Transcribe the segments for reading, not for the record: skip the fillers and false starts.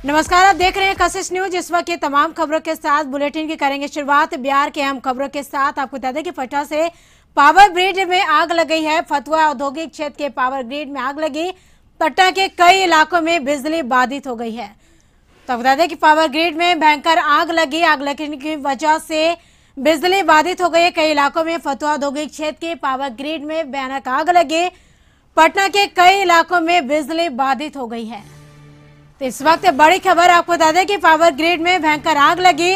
नमस्कार, आप देख रहे हैं कशिश न्यूज। इस वक्त के तमाम खबरों के साथ बुलेटिन की करेंगे शुरुआत बिहार के अहम खबरों के साथ। आपको बता दें कि पटना से पावर ग्रिड में आग लग गई है। फतुहा औद्योगिक क्षेत्र के पावर ग्रिड में आग लगी। पटना के कई इलाकों में बिजली बाधित हो गई है। तो बता दें कि पावर ग्रिड में भयंकर आग लगी। आग लगने की वजह से बिजली बाधित हो गई है। कई इलाकों में फतुहा औद्योगिक क्षेत्र के पावर ग्रिड में भयानक आग लगी। पटना के कई इलाकों में बिजली बाधित हो गई है। तो इस वक्त बड़ी खबर आपको बता दें कि पावर ग्रिड में भयंकर आग लगी।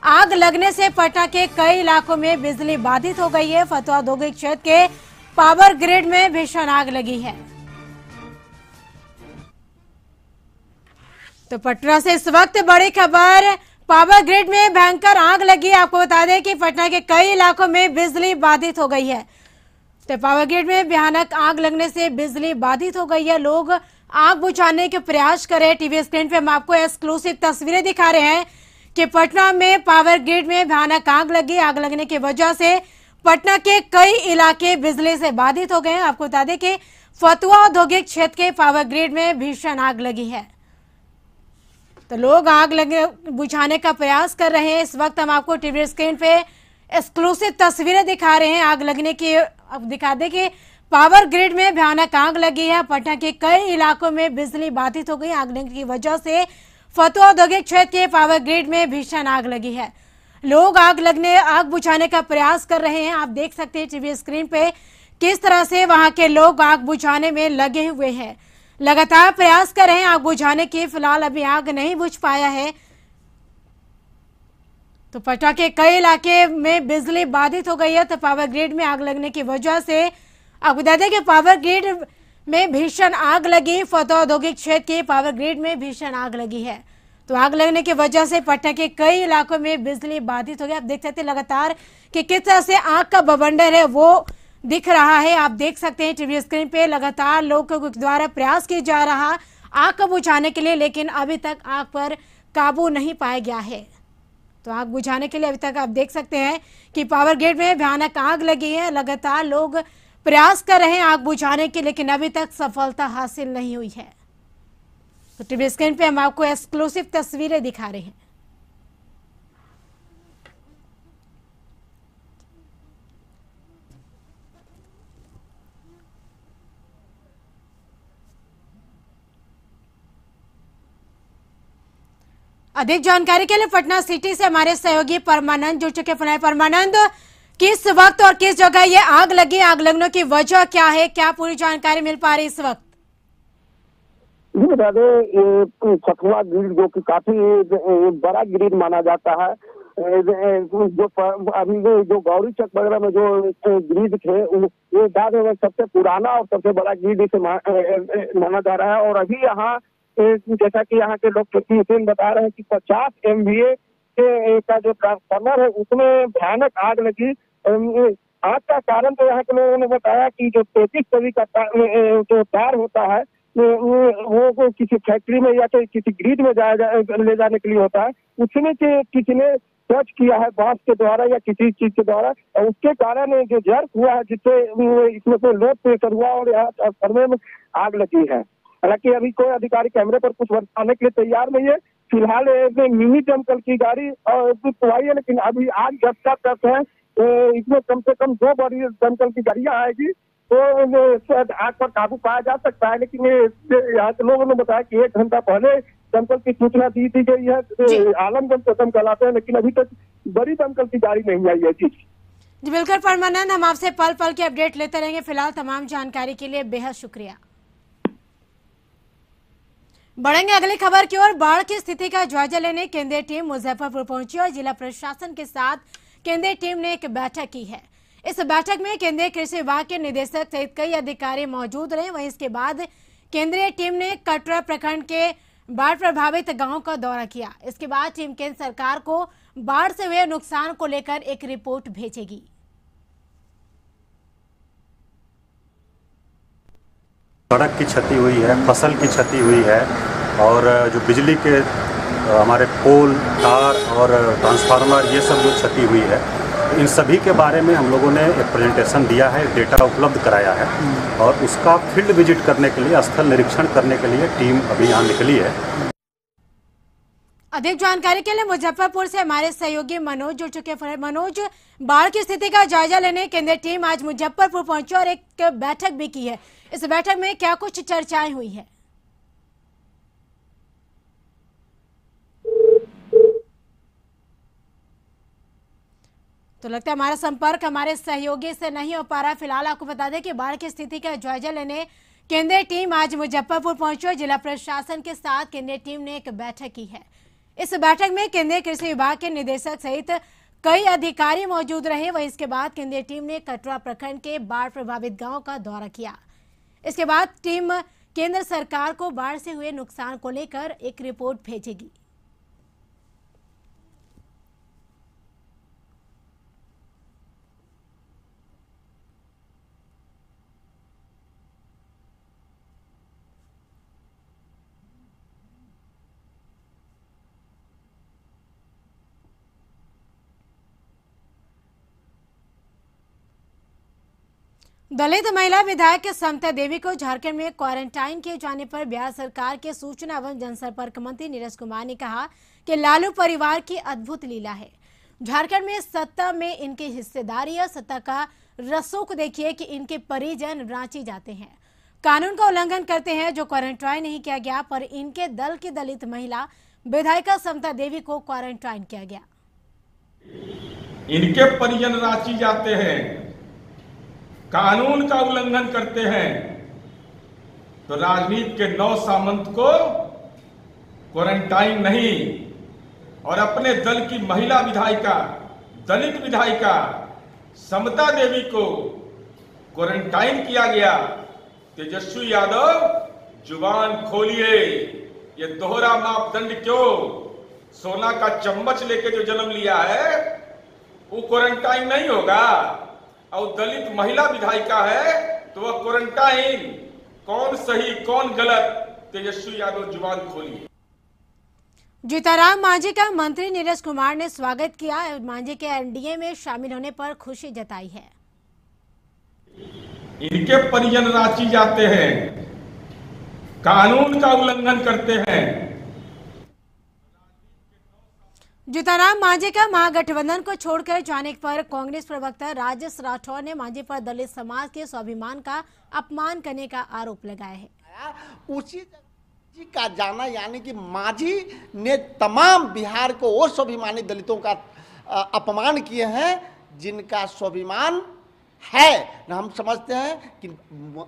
आग लगने से पटना के कई इलाकों में बिजली बाधित हो गई है। फतुहा औद्योगिक क्षेत्र के पावर ग्रिड में भीषण आग लगी है। तो पटना से इस वक्त बड़ी खबर, पावर ग्रिड में भयंकर आग लगी। आपको बता दें कि पटना के कई इलाकों में बिजली बाधित हो गई है। तो पावर ग्रिड में भयानक आग लगने से बिजली बाधित हो गई है। लोग आग बुझाने के प्रयास कर रहे हैं। टीवी स्क्रीन पे हम आपको एक्सक्लूसिव तस्वीरें दिखा रहे हैं कि पटना में पावर ग्रिड में भयानक आग लगी। आग लगने की वजह से पटना के कई इलाके बिजली से बाधित हो गए हैं। आपको बता दें कि फतुहा औद्योगिक क्षेत्र के पावर ग्रिड में भीषण आग लगी है। तो लोग आग लगे बुझाने का प्रयास कर रहे हैं। इस वक्त हम आपको टीवी स्क्रीन पे एक्सक्लूसिव तस्वीरें दिखा रहे हैं आग लगने की। अब दिखा दें कि पावर ग्रिड में भयानक आग लगी है। पटना के कई इलाकों में बिजली बाधित हो गई। आग लगने की वजह से फतुहा औद्योगिक क्षेत्र के पावर ग्रिड में भीषण आग लगी है। लोग आग बुझाने का प्रयास कर रहे हैं। आप देख सकते हैं टीवी स्क्रीन पे किस तरह से वहां के लोग आग बुझाने में लगे हुए हैं। लगातार प्रयास कर रहे हैं आग बुझाने की। फिलहाल अभी आग नहीं बुझ पाया है। तो पटना के कई इलाके में बिजली बाधित हो गई है। तो पावर ग्रिड में आग लगने की वजह से आपको बता दें कि पावर ग्रिड में भीषण आग लगी। फतुहा औद्योगिक क्षेत्र के पावर ग्रिड में भीषण आग लगी है। तो आग लगने की वजह से पटना के कई इलाकों में बिजली बाधित हो गई। आप देख सकते हैं लगातार कि किस तरह से आग का बवंडर है वो दिख रहा है। आप देख सकते हैं टीवी स्क्रीन पे लगातार लोगों के द्वारा प्रयास किया जा रहा आग को बुझाने के लिए, लेकिन अभी तक आग पर काबू नहीं पाया गया है। तो आग बुझाने के लिए अभी तक आप देख सकते हैं कि पावर ग्रिड में भयानक आग लगी है। लगातार लोग प्रयास कर रहे हैं आग बुझाने की, लेकिन अभी तक सफलता हासिल नहीं हुई है। तो टीवी स्क्रीन पे हम आपको एक्सक्लूसिव तस्वीरें दिखा रहे हैं। अधिक जानकारी के लिए पटना सिटी से हमारे सहयोगी परमानंद जुड़ चुके हैं। परमानंद, किस वक्त और किस जगह ये आग लगी? आग लगने की वजह क्या है? क्या पूरी जानकारी मिल पा रही इस वक्त? बता दें फतुहा ग्रिड जो कि काफी बड़ा ग्रिड माना जाता है। जो अभी जो गौरी चक वगैरह में जो ग्रिड थे वो बाद में सबसे पुराना और सबसे बड़ा ग्रिड इसे माना जा रहा है। और अभी यहाँ जैसा कि यहाँ के लोग बता रहे हैं कि 50 MVA का जो ट्रांसफार्मर है उसमें भयानक आग लगी। आग का कारण तो यहाँ के लोगों ने बताया कि जो 33 kV का जो तार होता है वो किसी फैक्ट्री में या किसी ग्रिड में ले जाने के लिए होता है। उसमें किसी ने टच किया है बांस के द्वारा या किसी चीज के द्वारा, और उसके कारण जो जर्क हुआ है जिससे इसमें से लोड प्रेशर हुआ और यहाँ ट्रांसफार्मर में आग लगी है। हालांकि अभी कोई अधिकारी कैमरे पर कुछ बताने के लिए तैयार नहीं है। फिलहाल मिनी दमकल की गाड़ी आई है, लेकिन अभी आग झटका तक है। इसमें कम से कम 2 बड़ी दमकल की गाड़ियां आएगी तो आग पर काबू पाया जा सकता है। लेकिन यहाँ के लोगों ने बताया कि 1 घंटा पहले दमकल की सूचना दी गई है। आलमगंज से दमकल आते हैं, लेकिन अभी तक बड़ी दमकल की गाड़ी नहीं आई है। जी बिल्कुल परमानंद, हम आपसे पल पल की अपडेट लेते रहेंगे। फिलहाल तमाम जानकारी के लिए बेहद शुक्रिया। बढ़ेंगे अगली खबर की ओर। बाढ़ की स्थिति का जायजा लेने केंद्रीय टीम मुजफ्फरपुर पहुंची और जिला प्रशासन के साथ केंद्रीय टीम ने एक बैठक की है। इस बैठक में केंद्रीय कृषि विभाग के निदेशक सहित कई अधिकारी मौजूद रहे। वहीं इसके बाद केंद्रीय टीम ने कटरा प्रखंड के बाढ़ प्रभावित गांवों का दौरा किया। इसके बाद टीम केंद्र सरकार को बाढ़ से हुए नुकसान को लेकर एक रिपोर्ट भेजेगी। सड़क की क्षति हुई है, फसल की क्षति हुई है और जो बिजली के हमारे पोल, तार और ट्रांसफार्मर ये सब जो क्षति हुई है, इन सभी के बारे में हम लोगों ने एक प्रेजेंटेशन दिया है, डेटा उपलब्ध कराया है और उसका फील्ड विजिट करने के लिए, स्थल निरीक्षण करने के लिए टीम अभी यहाँ निकली है। अधिक जानकारी के लिए मुजफ्फरपुर से हमारे सहयोगी मनोज जुड़ चुके हैं। मनोज, बाढ़ की स्थिति का जायजा लेने केंद्रीय टीम आज मुजफ्फरपुर पहुंची और एक बैठक भी की है। इस बैठक में क्या कुछ चर्चाएं हुई है? तो लगता है हमारा संपर्क हमारे सहयोगी से नहीं हो पा रहा। फिलहाल आपको बता दें कि बाढ़ की स्थिति का जायजा लेने केंद्रीय टीम आज मुजफ्फरपुर पहुंची और जिला प्रशासन के साथ केंद्रीय टीम ने एक बैठक की है। इस बैठक में केंद्रीय कृषि विभाग के निदेशक सहित कई अधिकारी मौजूद रहे। वहीं इसके बाद केंद्रीय टीम ने कटरा प्रखंड के बाढ़ प्रभावित गांव का दौरा किया। इसके बाद टीम केंद्र सरकार को बाढ़ से हुए नुकसान को लेकर एक रिपोर्ट भेजेगी। दलित महिला विधायक समता देवी को झारखंड में क्वारंटाइन किए जाने पर बिहार सरकार के सूचना एवं जनसंपर्क मंत्री नीरज कुमार ने कहा कि लालू परिवार की अद्भुत लीला है। झारखंड में सत्ता में इनकी हिस्सेदारी और सत्ता का रसूख देखिए कि इनके परिजन रांची जाते हैं, कानून का उल्लंघन करते हैं। जो क्वारंटाइन नहीं किया गया पर इनके दल की दलित महिला विधायिका समता देवी को क्वारंटाइन किया गया। इनके परिजन रांची जाते हैं, कानून का उल्लंघन करते हैं, तो राजनीति के 9 सामंत को क्वारंटाइन नहीं और अपने दल की महिला विधायिका, दलित विधायिका समता देवी को क्वारंटाइन किया गया। तेजस्वी यादव जुबान खोलिए, ये दोहरा मापदंड क्यों? सोना का चम्मच लेके जो जन्म लिया है वो क्वारंटाइन नहीं होगा, और दलित महिला विधायिका है तो वह क्वारंटाइन। कौन सही कौन गलत? तेजस्वी यादव जुबान खोलिए। जीताराम मांझी का मंत्री नीरज कुमार ने स्वागत किया। मांझी के एनडीए में शामिल होने पर खुशी जताई है। इनके परिजन रांची जाते हैं, कानून का उल्लंघन करते हैं। जीताराम मांझी का महागठबंधन को छोड़कर जाने पर कांग्रेस प्रवक्ता राजेश राठौर ने मांझी पर दलित समाज के स्वाभिमान का अपमान करने का आरोप लगाया है। उसी का जाना यानी कि मांझी ने तमाम बिहार को वो स्वाभिमानी दलितों का अपमान किए हैं जिनका स्वाभिमान है। हम समझते हैं कि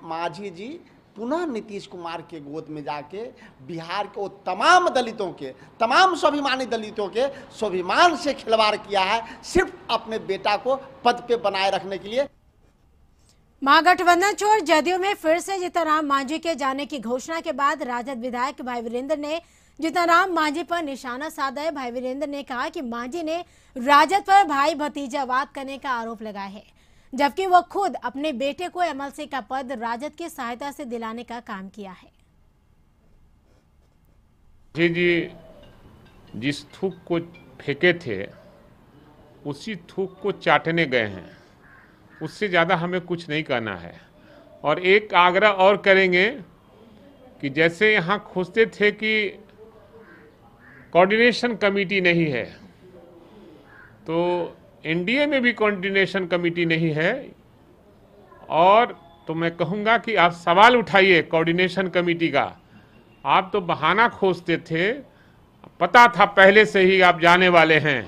मांझी जी पुनः नीतीश कुमार के गोद में जाके बिहार को तमाम दलितों के, तमाम स्वाभिमानी दलितों के स्वाभिमान से खिलवाड़ किया है, सिर्फ अपने बेटा को पद पे बनाए रखने के लिए। महागठबंधन छोड़ जदयू में फिर से जीताराम मांझी के जाने की घोषणा के बाद राजद विधायक भाई वीरेंद्र ने जीताराम मांझी पर निशाना साधा है। भाई वीरेंद्र ने कहा कि मांझी ने राजद पर भाई भतीजावाद करने का आरोप लगाया है, जबकि वो खुद अपने बेटे को एमएलसी का पद राजद की सहायता से दिलाने का काम किया है। जी जिस थूक को फेंके थे उसी थूक को चाटने गए हैं, उससे ज़्यादा हमें कुछ नहीं करना है। और एक आग्रह और करेंगे कि जैसे यहाँ खोजते थे कि कोऑर्डिनेशन कमेटी नहीं है, तो एनडीए में भी कोऑर्डिनेशन कमेटी नहीं है। और तो मैं कहूँगा कि आप सवाल उठाइए कोऑर्डिनेशन कमेटी का। आप तो बहाना खोजते थे, पता था पहले से ही आप जाने वाले हैं।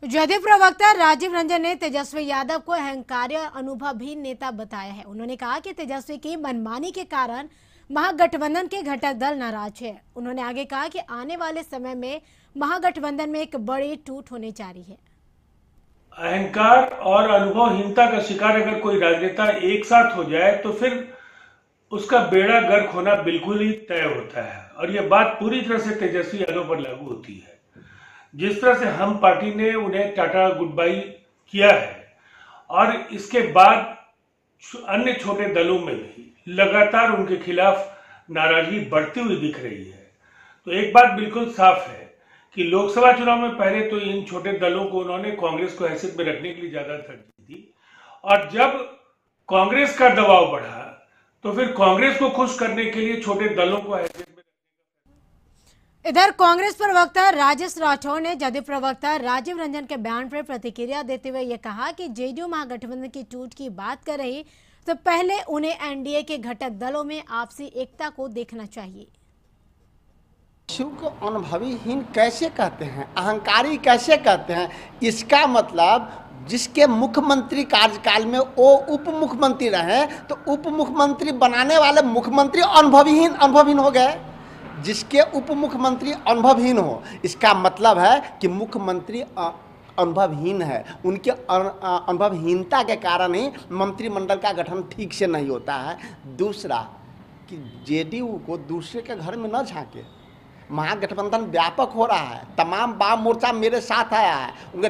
जदयू प्रवक्ता राजीव रंजन ने तेजस्वी यादव को अहंकारी और अनुभवहीन नेता बताया है। उन्होंने कहा कि तेजस्वी की मनमानी के कारण महागठबंधन के घटक दल नाराज है। उन्होंने आगे कहा कि आने वाले समय में महागठबंधन में एक बड़ी टूट होने जा रही है। अहंकार और अनुभवहीनता का शिकार अगर कोई राजनेता एक साथ हो जाए तो फिर उसका बेड़ा गर्क होना बिल्कुल ही तय होता है। और यह बात पूरी तरह से तेजस्वी यादव पर लागू होती है। जिस तरह से हम पार्टी ने उन्हें टाटा गुड बाई किया है और इसके बाद अन्य छोटे दलों में भी लगातार उनके खिलाफ नाराजगी बढ़ती हुई दिख रही है, तो एक बात बिल्कुल साफ है कि लोकसभा चुनाव में पहले तो इन छोटे दलों को उन्होंने कांग्रेस को हैसियत में रखने के लिए ज्यादा तरजीह दी, और जब कांग्रेस का दबाव बढ़ा तो फिर कांग्रेस को खुश करने के लिए छोटे दलों को हैसियत में। इधर कांग्रेस प्रवक्ता राजेश राठौर ने जदयू प्रवक्ता राजीव रंजन के बयान पर प्रतिक्रिया देते हुए ये कहा कि जेडीयू महागठबंधन की टूट की बात कर रही तो पहले उन्हें एनडीए के घटक दलों में आपसी एकता को देखना चाहिए। शिव को अनुभवीहीन कैसे कहते हैं, अहंकारी कैसे कहते हैं? इसका मतलब जिसके मुख्यमंत्री कार्यकाल में वो उप मुख्यमंत्री रहे तो उप मुख्यमंत्री बनाने वाले मुख्यमंत्री अनुभवहीन हो गए। जिसके उप मुख्यमंत्री अनुभवहीन हो, इसका मतलब है कि मुख्यमंत्री अनुभवहीन है। उनके अनुभवहीनता के कारण ही मंत्रिमंडल का गठन ठीक से नहीं होता है। दूसरा कि जेडीयू को दूसरे के घर में न झांके। महागठबंधन व्यापक हो रहा है, तमाम वाम मोर्चा मेरे साथ आया है, उनके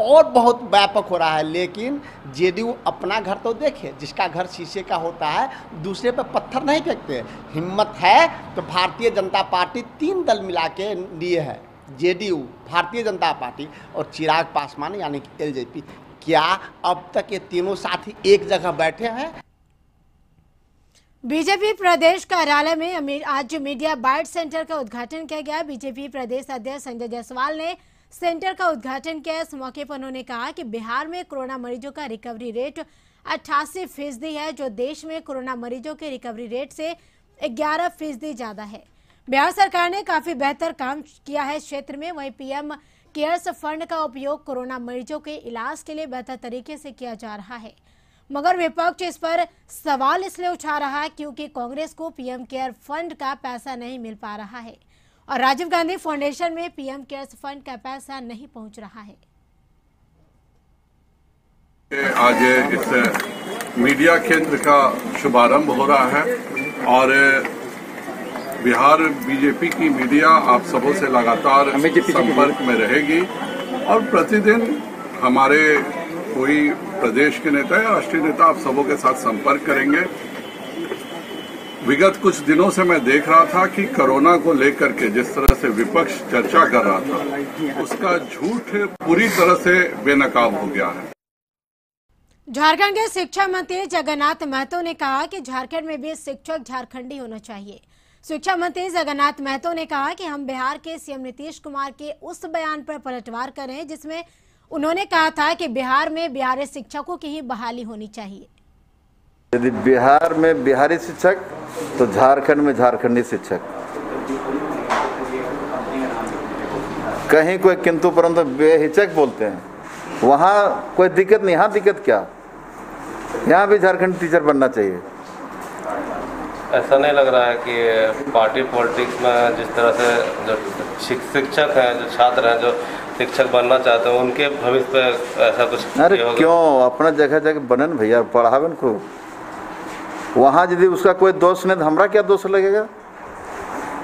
और बहुत व्यापक हो रहा है, लेकिन जेडीयू अपना घर तो देखे। जिसका घर शीशे का होता है दूसरे पे पत्थर नहीं फेंकते। हिम्मत है तो भारतीय जनता पार्टी 3 दल मिला के लिए है, जेडीयू, भारतीय जनता पार्टी और चिराग पासवान यानी कि एलजेपी। क्या अब तक ये तीनों साथी एक जगह बैठे हैं? बीजेपी प्रदेश कार्यालय में आज मीडिया बाइट सेंटर का उद्घाटन किया गया। बीजेपी प्रदेश अध्यक्ष संजय जायसवाल ने सेंटर का उद्घाटन किया। इस मौके पर उन्होंने कहा कि बिहार में कोरोना मरीजों का रिकवरी रेट 88% है, जो देश में कोरोना मरीजों के रिकवरी रेट से 11% ज्यादा है। बिहार सरकार ने काफी बेहतर काम किया है क्षेत्र में। वहीं पीएम केयर्स फंड का उपयोग कोरोना मरीजों के इलाज के लिए बेहतर तरीके से किया जा रहा है, मगर विपक्ष इस पर सवाल इसलिए उठा रहा है क्योंकि कांग्रेस को पीएम केयर फंड का पैसा नहीं मिल पा रहा है और राजीव गांधी फाउंडेशन में पीएम केयर्स फंड का पैसा नहीं पहुंच रहा है। आज इस मीडिया केंद्र का शुभारंभ हो रहा है और बिहार बीजेपी की मीडिया आप सबों से लगातार संपर्क में रहेगी और प्रतिदिन हमारे कोई प्रदेश के नेता या राष्ट्रीय नेता आप सबों के साथ संपर्क करेंगे। विगत कुछ दिनों से मैं देख रहा था कि कोरोना को लेकर के जिस तरह से विपक्ष चर्चा कर रहा था उसका झूठ पूरी तरह से बेनकाब हो गया है। झारखंड के शिक्षा मंत्री जगन्नाथ महतो ने कहा कि झारखंड में भी शिक्षक झारखंडी होना चाहिए। शिक्षा मंत्री जगन्नाथ महतो ने कहा कि हम बिहार के सीएम नीतीश कुमार के उस बयान पर पलटवार कर रहे हैं जिसमें उन्होंने कहा था कि बिहार में बिहारी शिक्षकों की ही बहाली होनी चाहिए। यदि बिहार में बिहारी शिक्षक तो झारखंड में झारखंडी शिक्षक। कहीं कोई किंतु परंतु बेहिचक बोलते हैं, वहाँ कोई दिक्कत नहीं। यहाँ दिक्कत क्या? यहाँ भी झारखंड टीचर बनना चाहिए। ऐसा नहीं लग रहा है कि पार्टी पॉलिटिक्स में जिस तरह से जो शिक्षक हैं, जो छात्र हैं, जो शिक्षक बनना चाहते हैं, उनके भविष्य पे ऐसा कुछ? अरे क्यों, अपना जगह जगह बनन भैया, पढ़ावन को। वहाँ यदि उसका कोई दोष नहीं तो हमारा क्या दोष लगेगा?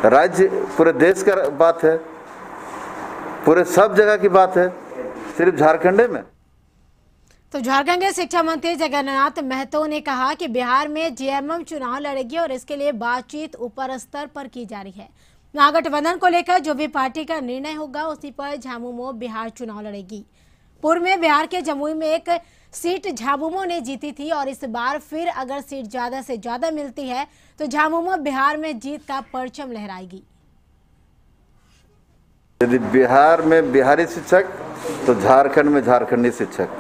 राज्य पूरे देश का बात है, पूरे सब जगह की बात है, सिर्फ झारखंड में। तो झारखंड के शिक्षा मंत्री जगन्नाथ महतो ने कहा कि बिहार में जेएमएम चुनाव लड़ेगी और इसके लिए बातचीत ऊपर स्तर पर की जा रही है। महागठबंधन को लेकर जो भी पार्टी का निर्णय होगा उसी पर झामुमो बिहार चुनाव लड़ेगी। पूर्व में बिहार के जमुई में एक सीट झामुमो ने जीती थी और इस बार फिर अगर सीट ज्यादा से ज्यादा मिलती है तो झामुमो बिहार में जीत का परचम लहराएगी। यदि बिहार में बिहारी शिक्षक तो झारखंड में झारखंडी शिक्षक।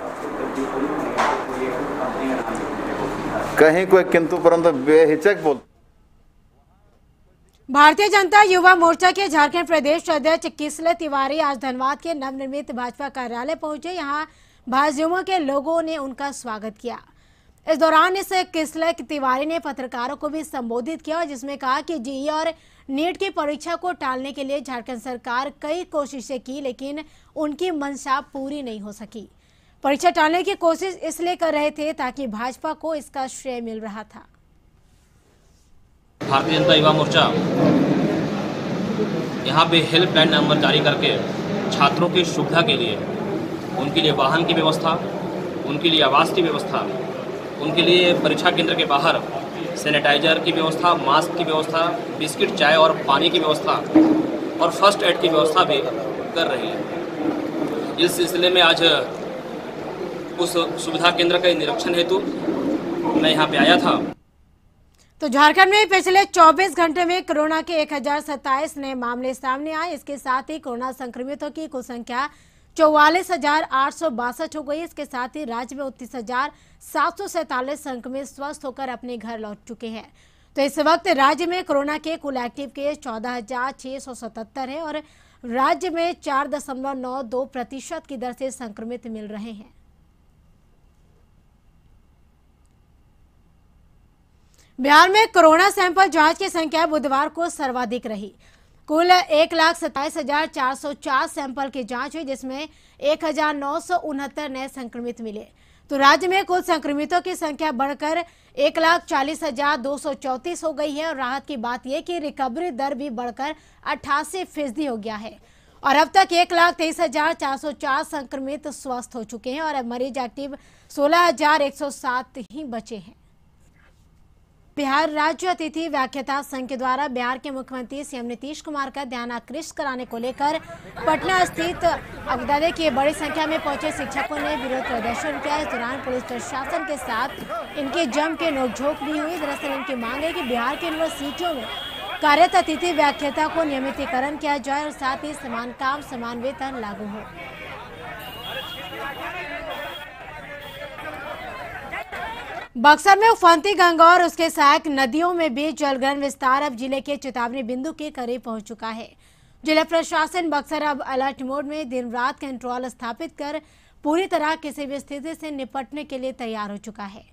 कहीं कोई किंतु परंतु बेहिचक बोलते। भारतीय जनता युवा मोर्चा के झारखंड प्रदेश अध्यक्ष किसले तिवारी आज धनबाद के नवनिर्मित भाजपा कार्यालय पहुंचे। यहां भाजयुमो के लोगों ने उनका स्वागत किया। इस दौरान इस किसले तिवारी ने पत्रकारों को भी संबोधित किया, जिसमें कहा कि जेईई और नीट की परीक्षा को टालने के लिए झारखंड सरकार कई कोशिशें की, लेकिन उनकी मंशा पूरी नहीं हो सकी। परीक्षा टालने की कोशिश इसलिए कर रहे थे ताकि भाजपा को इसका श्रेय मिल रहा था। भारतीय जनता युवा मोर्चा यहाँ पे हेल्पलाइन नंबर जारी करके छात्रों की सुविधा के लिए, उनके लिए वाहन की व्यवस्था, उनके लिए आवास की व्यवस्था, उनके लिए परीक्षा केंद्र के बाहर सैनिटाइजर की व्यवस्था, मास्क की व्यवस्था, बिस्किट, चाय और पानी की व्यवस्था और फर्स्ट एड की व्यवस्था भी कर रही है। इस सिलसिले में आज उस सुविधा केंद्र के निरीक्षण हेतु मैं यहाँ पे आया था। तो झारखंड में पिछले 24 घंटे में कोरोना के 1027 नए मामले सामने आए। इसके साथ ही कोरोना संक्रमितों की कुल संख्या 44,862 हो गई। इसके साथ ही राज्य में 29,747 संक्रमित स्वस्थ होकर अपने घर लौट चुके हैं। तो इस वक्त राज्य में कोरोना के कुल एक्टिव केस 14,677 है और राज्य में 4.92% की दर से संक्रमित मिल रहे हैं। बिहार में कोरोना सैंपल जांच की संख्या बुधवार को सर्वाधिक रही। कुल 1,27,404 सैंपल की जांच हुई, जिसमें 1,969 नए संक्रमित मिले। तो राज्य में कुल संक्रमितों की संख्या बढ़कर 1,40,234 हो गई है और राहत की बात यह कि रिकवरी दर भी बढ़कर 88% हो गया है और अब तक 1,23,404 संक्रमित स्वस्थ हो चुके हैं और अब मरीज एक्टिव 16,107 ही बचे हैं। बिहार राज्य अतिथि व्याख्याता संघ के द्वारा बिहार के मुख्यमंत्री सीएम नीतीश कुमार का ध्यान आकृष्ट कराने को लेकर पटना स्थित अगदादे की बड़ी संख्या में पहुंचे शिक्षकों ने विरोध प्रदर्शन किया। इस दौरान पुलिस प्रशासन के साथ इनके जम के नोकझोंक भी हुई। दरअसल इनकी मांग है कि बिहार की यूनिवर्सिटियों में कार्यरत अतिथि व्याख्याता को नियमितीकरण किया जाए और साथ ही समान काम समान वेतन लागू हो। बक्सर में उफनती गंगा और उसके सहायक नदियों में भी जलग्रहण विस्तार अब जिले के चेतावनी बिंदु के करीब पहुंच चुका है। जिला प्रशासन बक्सर अब अलर्ट मोड में दिन रात कंट्रोल स्थापित कर पूरी तरह किसी भी स्थिति से निपटने के लिए तैयार हो चुका है।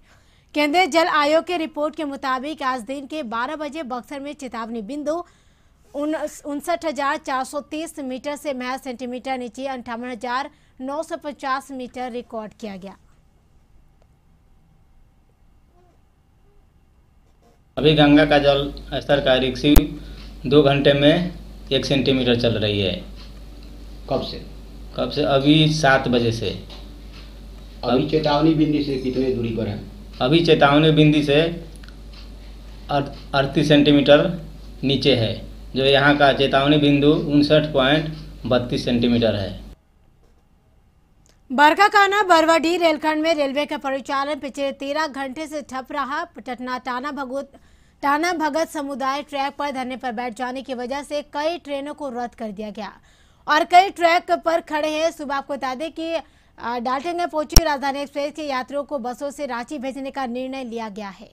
केंद्रीय जल आयोग की रिपोर्ट के मुताबिक आज दिन के 12 बजे बक्सर में चेतावनी बिंदु 59,430 मीटर से महज सेंटीमीटर नीचे 58,950 मीटर रिकॉर्ड किया गया। अभी गंगा का जल स्तर का रिक्सिंग 2 घंटे में 1 सेंटीमीटर चल रही है। कब से? अभी 7 बजे से। अभी चेतावनी बिंदी से कितने दूरी पर है? अभी चेतावनी बिंदी से 38 सेंटीमीटर नीचे है, जो यहाँ का चेतावनी बिंदु 59.32 सेंटीमीटर है। बरकाकाना बरवाडीह रेलखंड में रेलवे का परिचालन पिछले 13 घंटे से ठप रहा। टाना भगत समुदाय ट्रैक पर धरने पर बैठ जाने की वजह से कई ट्रेनों को रद्द कर दिया गया और कई ट्रैक पर खड़े हैं। सुबह आपको बता दें कि डाल्टनगंज पहुंची राजधानी एक्सप्रेस के यात्रियों को बसों से रांची भेजने का निर्णय लिया गया है।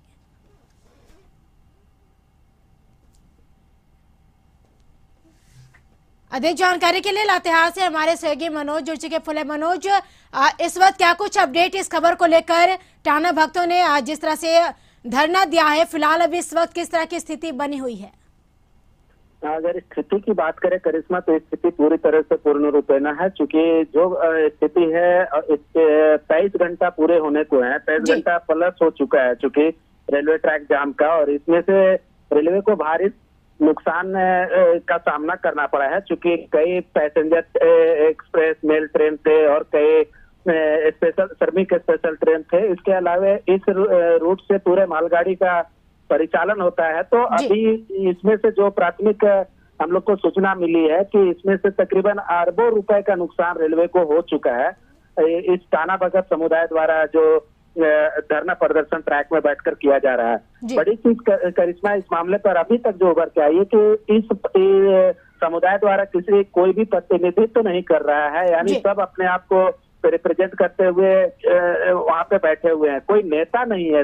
अधिक जानकारी के लिए लातेहार से हमारे सहयोगी मनोज जुड़ चुके। फुले मनोज, इस वक्त क्या कुछ अपडेट इस खबर को लेकर? टाना भक्तों ने जिस तरह से धरना दिया है, फिलहाल अभी इस वक्त किस तरह की स्थिति बनी हुई है? अगर स्थिति की बात करें करिश्मा, तो स्थिति पूरी तरह से पूर्ण रूपेण है। चूंकि जो स्थिति है 23 घंटा पूरे होने को है, 23 घंटा प्लस हो चुका है चूंकि रेलवे ट्रैक जाम का, और इसमें से रेलवे को भारी नुकसान का सामना करना पड़ा है। चूंकि कई पैसेंजर एक्सप्रेस मेल ट्रेन थे और कई स्पेशल श्रमिक स्पेशल ट्रेन थे। इसके अलावा इस रूट से पूरे मालगाड़ी का परिचालन होता है। तो अभी इसमें से जो प्राथमिक हम लोग को सूचना मिली है कि इसमें से तकरीबन अरबों रुपए का नुकसान रेलवे को हो चुका है। इस टाना भगत समुदाय द्वारा जो धरना प्रदर्शन ट्रैक में बैठकर किया जा रहा है। बड़ी चीज करिश्मा इस मामले पर अभी तक जो उभर के आई है कि इस समुदाय द्वारा कोई भी प्रतिनिधित्व तो नहीं कर रहा है, यानी सब अपने आप को रिप्रेजेंट करते हुए वहां पे बैठे हुए हैं। कोई नेता नहीं है,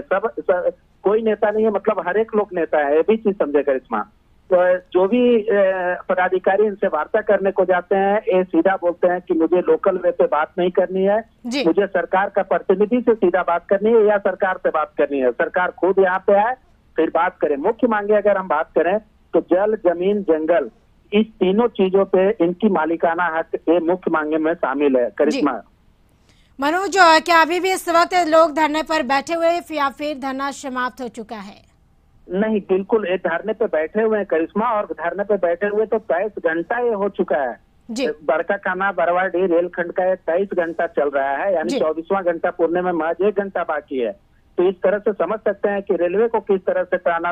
कोई नेता नहीं है, मतलब हर एक लोग नेता है। ये भी चीज समझे करिश्मा। तो जो भी पदाधिकारी इनसे वार्ता करने को जाते हैं, ये सीधा बोलते हैं कि मुझे लोकल वे पे बात नहीं करनी है, मुझे सरकार का प्रतिनिधि से सीधा बात करनी है या सरकार से बात करनी है। सरकार खुद यहाँ पे आए फिर बात करें। मुख्य मांगे अगर हम बात करें तो जल, जमीन, जंगल, इस तीनों चीजों पे इनकी मालिकाना हक ये मुख्य मांगे में शामिल है। करिश्मा मनोज, क्या अभी भी इस वक्त लोग धरने पर बैठे हुए या फिर धरना समाप्त हो चुका है? नहीं, बिल्कुल एक धरने पे बैठे हुए हैं करिश्मा, और धरने पे बैठे हुए तो 23 घंटा ये हो चुका है। बरकाकाना बरवाडीह रेलखंड का 23 घंटा चल रहा है, यानी 24वां घंटा पूरने में महज 1 घंटा बाकी है। तो इस तरह से समझ सकते हैं कि रेलवे को किस तरह से टाना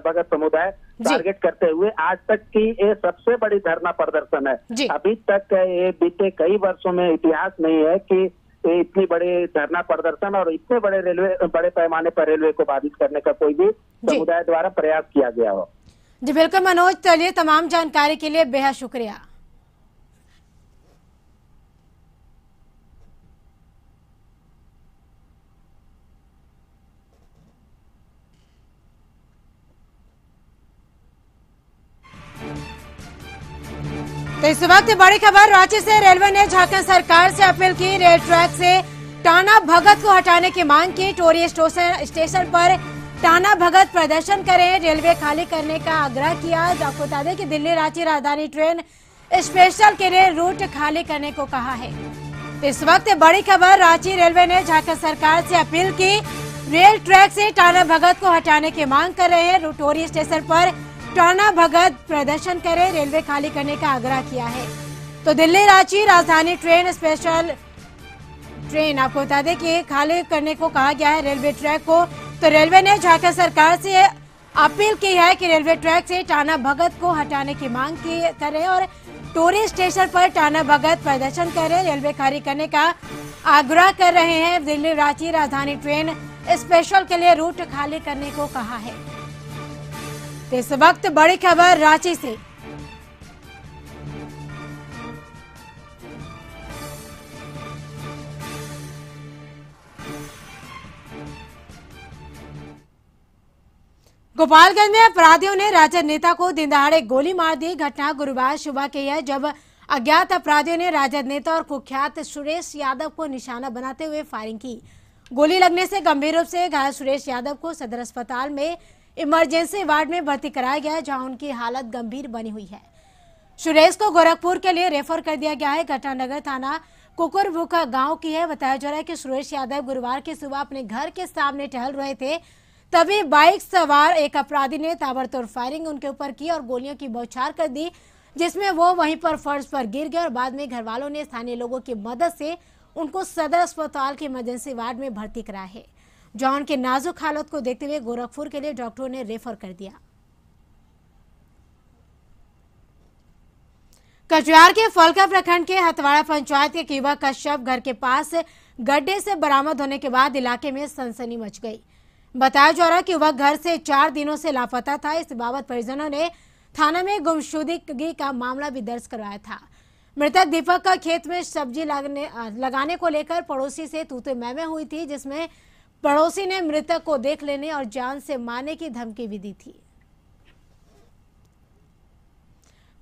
भगत समुदाय टारगेट करते हुए आज तक की ये सबसे बड़ी धरना प्रदर्शन है। अभी तक ये बीते कई वर्षों में इतिहास नहीं है कि इतनी बड़े धरना प्रदर्शन और इतने बड़े पैमाने पर रेलवे को बाधित करने का कोई भी समुदाय द्वारा प्रयास किया गया हो। जी बिल्कुल मनोज, चलिए तमाम जानकारी के लिए बेहद शुक्रिया। तो इस वक्त बड़ी खबर रांची से। रेलवे ने झारखंड सरकार से अपील की, रेल ट्रैक से टाना भगत को हटाने की मांग की। टोरी स्टेशन पर टाना भगत प्रदर्शन करें, रेलवे खाली करने का आग्रह किया। आपको बता दें कि दिल्ली रांची राजधानी ट्रेन स्पेशल के लिए रूट खाली करने को कहा है। तो इस वक्त बड़ी खबर रांची रेलवे ने झारखंड सरकार से अपील की, रेल ट्रैक से टाना भगत को हटाने की मांग कर रहे हैं। टोरी स्टेशन पर टाना भगत प्रदर्शन करें, रेलवे खाली करने का आग्रह किया है। तो Delhi Ranchi Rajdhani train special train आपको बता दें कि खाली करने को कहा गया है रेलवे ट्रैक को। तो रेलवे ने झारखंड सरकार से अपील की है कि रेलवे ट्रैक से टाना भगत को हटाने की मांग करें और टोरी स्टेशन पर टाना भगत प्रदर्शन करें, रेलवे खाली करने का आग्रह कर रहे हैं। दिल्ली रांची राजधानी ट्रेन स्पेशल के लिए रूट खाली करने को कहा है। तो इस वक्त बड़ी खबर रांची से। गोपालगंज में अपराधियों ने राजद नेता को दिन दहाड़े गोली मार दी। घटना गुरुवार सुबह की है, जब अज्ञात अपराधियों ने राजद नेता और कुख्यात सुरेश यादव को निशाना बनाते हुए फायरिंग की। गोली लगने से गंभीर रूप से घायल सुरेश यादव को सदर अस्पताल में इमरजेंसी वार्ड में भर्ती कराया गया, जहां उनकी हालत गंभीर बनी हुई है। सुरेश को गोरखपुर के लिए रेफर कर दिया गया है। घटना नगर थाना कुकुरभूखा गांव की है। बताया जा रहा है कि सुरेश यादव गुरुवार की सुबह अपने घर के सामने टहल रहे थे, तभी बाइक सवार एक अपराधी ने ताबड़तोड़ फायरिंग उनके ऊपर की और गोलियों की बौछार कर दी, जिसमें वो वहीं पर फर्श पर गिर गए और बाद में घर वालों ने स्थानीय लोगों की मदद से उनको सदर अस्पताल के इमरजेंसी वार्ड में भर्ती कराया है, जहां उनकी नाजुक हालत को देखते हुए गोरखपुर के लिए डॉक्टरों ने रेफर कर दिया। कटिहार के फलका प्रखंड के हथवाड़ा पंचायत के युवक का शव घर के पास गड्ढे से बरामद होने के बाद इलाके में सनसनी मच गई। बताया जा रहा है कि युवक घर से 4 दिनों से लापता था। इस बाबत परिजनों ने थाना में गुमशुदगी का मामला भी दर्ज करवाया था। मृतक दीपक का खेत में सब्जी लगाने को लेकर पड़ोसी से तूते मैमे हुई थी, जिसमें पड़ोसी ने मृतक को देख लेने और जान से मारने की धमकी भी दी थी।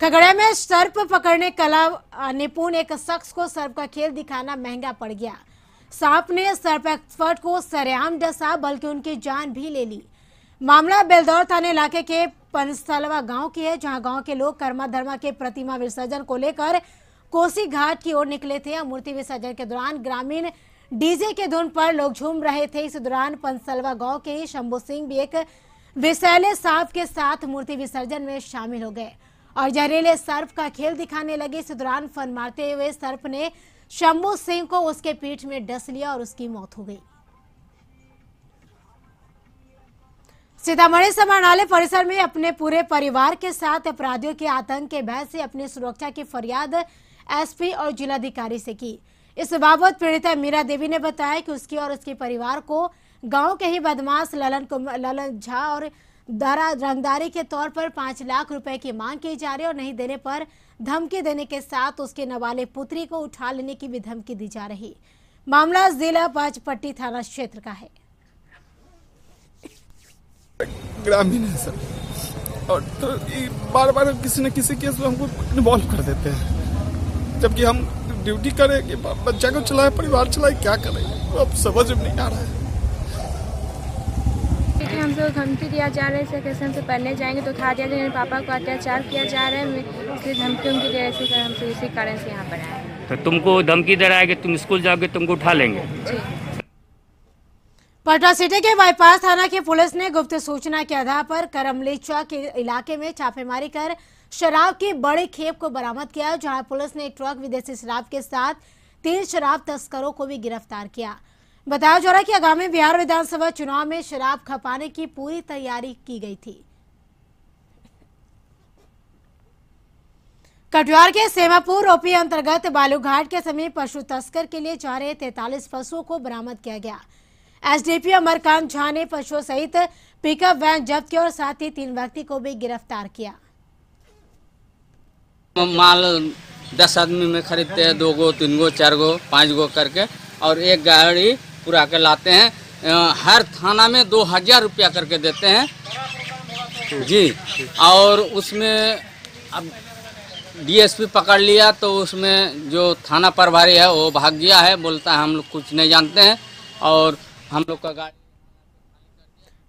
खगड़िया में सर्प पकड़ने कला निपुण एक शख्स को सर्प का खेल दिखाना महंगा पड़ गया। सांप ने सर्प एक्सपर्ट को सरेआम डसा, बल्कि उनकी जान भी ले ली। मामला बेलदौर थाने इलाके के पनसलवा गांव की है, जहां गांव के लोग कर्मा धर्मा के प्रतिमा विसर्जन को लेकर कोसी घाट की ओर निकले थे। मूर्ति विसर्जन के दौरान ग्रामीण डीजे के धुन पर लोग झूम रहे थे। इस दौरान पनसलवा गांव के ही शंभू सिंह भी एक विषैले सांप के साथ मूर्ति विसर्जन में शामिल हो गए और जहरीले सर्प का खेल दिखाने लगे। इस दौरान फन मारते हुए सर्प ने शंभू सिंह को उसके पीठ में डस लिया और उसकी मौत हो गई। सीतामढ़ी समाहरणालय परिसर में अपने पूरे परिवार के साथ अपराधियों के आतंक के भय से अपनी सुरक्षा की फरियाद एसपी और जिलाधिकारी से की। इस बाबत पीड़िता मीरा देवी ने बताया कि उसकी और उसके परिवार को गांव के ही बदमाश ललन झा और रंगदारी के तौर पर 5 लाख रुपए की मांग की जा रही है और नहीं देने पर धमकी देने के साथ उसके नवाले पुत्री को उठा लेने की भी धमकी दी जा रही। मामला जिला बाजपट्टी थाना क्षेत्र का है। ग्रामीण है सर, और तो बार बार किसी न किसी केस में हमको इन्वॉल्व कर देते हैं, जबकि हम ड्यूटी करें कि बच्चा को चलाए, परिवार चलाए, क्या करें, अब समझ में नहीं आ रहा है। हमसे धमकी दिया जा रहा है, इसे कैसे हमसे पढ़ने जाएंगे तो उठा दिया जाएगा, पापा को अत्याचार किया जा रहा है, इसलिए धमकी उनकी दे रही है, हमसे इसी कारण से यहाँ पर आए। तो तुमको धमकी दे रहा है कि तुम स्कूल जाओगे, तुमको उठा लेंगे। पटना सिटी के बाईपास थाना की पुलिस ने गुप्त सूचना के आधार पर करमलीचा के इलाके में छापेमारी कर शराब की बड़ी खेप को बरामद किया, जहां पुलिस ने एक ट्रक विदेशी शराब के साथ 3 शराब तस्करों को भी गिरफ्तार किया। बताया जा रहा है कि आगामी बिहार विधानसभा चुनाव में शराब खपाने की पूरी तैयारी की गई थी। कटिहार के सेमापुर ओपी अंतर्गत बालूघाट के समीप पशु तस्कर के लिए जा रहे 43 पशुओं को बरामद किया गया। एसडीपीओ अमरकांत झा ने पशुओं सहित पिकअप वैन जब्त किया और साथ ही 3 व्यक्ति को भी गिरफ्तार किया। माल 10 आदमी में खरीदते हैं, 2 गो 3 गो 4 गो 5 गो करके, और एक गाड़ी पूरा के लाते हैं। हर थाना में 2000 रुपया करके देते हैं जी। और उसमें अब डीएसपी पकड़ लिया तो उसमें जो थाना प्रभारी है वो भाग गया है, बोलता है हम लोग कुछ नहीं जानते हैं। और हम लोग का गाड़ी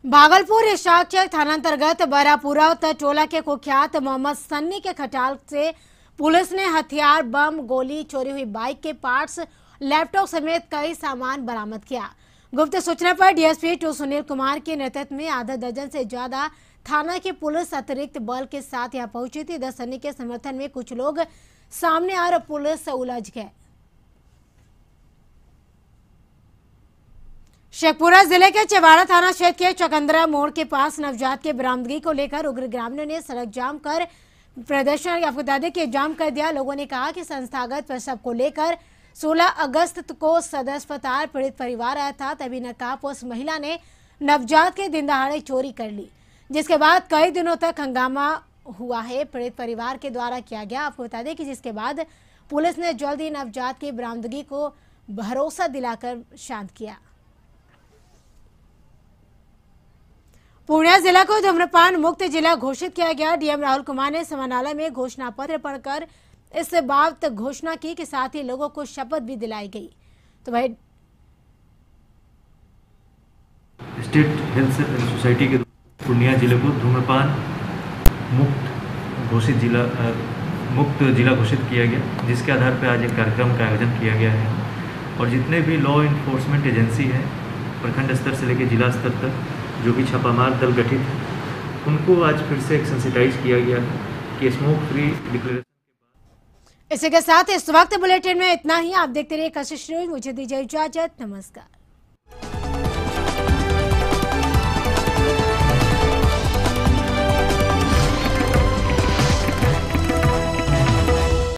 भागलपुर इशाकचक थाना अंतर्गत बरापुरा टोला के कुख्यात मोहम्मद सन्नी के खटाल से पुलिस ने हथियार, बम, गोली, चोरी हुई बाइक के पार्ट्स, लैपटॉप समेत कई सामान बरामद किया। गुप्त सूचना पर डीएसपी 2 सुनील कुमार के नेतृत्व में आधा दर्जन से ज्यादा थाना की पुलिस अतिरिक्त बल के साथ यहां पहुंची थी। इधर सन्नी के समर्थन में कुछ लोग सामने आ और पुलिस से उलझ गए। शेखपुरा जिले के चेवाड़ा थाना क्षेत्र के चकंदरा मोड़ के पास नवजात के बरामदगी को लेकर उग्र ग्रामीणों ने सड़क जाम कर प्रदर्शन, आपको बता दें कि जाम कर दिया। लोगों ने कहा कि संस्थागत प्रसव को लेकर 16 अगस्त को सदर अस्पताल पीड़ित परिवार आया था, तभी नकाबपोश महिला ने नवजात के दिन दहाड़े चोरी कर ली, जिसके बाद कई दिनों तक हंगामा हुआ है पीड़ित परिवार के द्वारा किया गया। आपको बता दें कि जिसके बाद पुलिस ने जल्द ही नवजात की बरामदगी को भरोसा दिलाकर शांत किया। पूर्णिया जिला को धूम्रपान मुक्त जिला घोषित किया गया। डीएम राहुल कुमार ने समानालय में घोषणा पत्र पढ़कर इस बात घोषणा की कि साथ ही लोगों को शपथ भी दिलाई गई। तो भाई स्टेट हेल्थ सोसाइटी के पूर्णिया जिले को धूम्रपान मुक्त जिला घोषित किया गया, जिसके आधार पर आज एक कार्यक्रम का आयोजन किया गया है। और जितने भी लॉ इन्फोर्समेंट एजेंसी हैं प्रखंड स्तर से लेकर जिला स्तर तक जो भी छापामार दल गठित है, उनको आज फिर से एक सेंसिटाइज किया गया है कि स्मोक फ्री डिक्लेरेशन। इसी के साथ इस वक्त बुलेटिन में इतना ही। आप देखते रहिए कशिश न्यूज। मुझे दीजिए इजाजत, नमस्कार।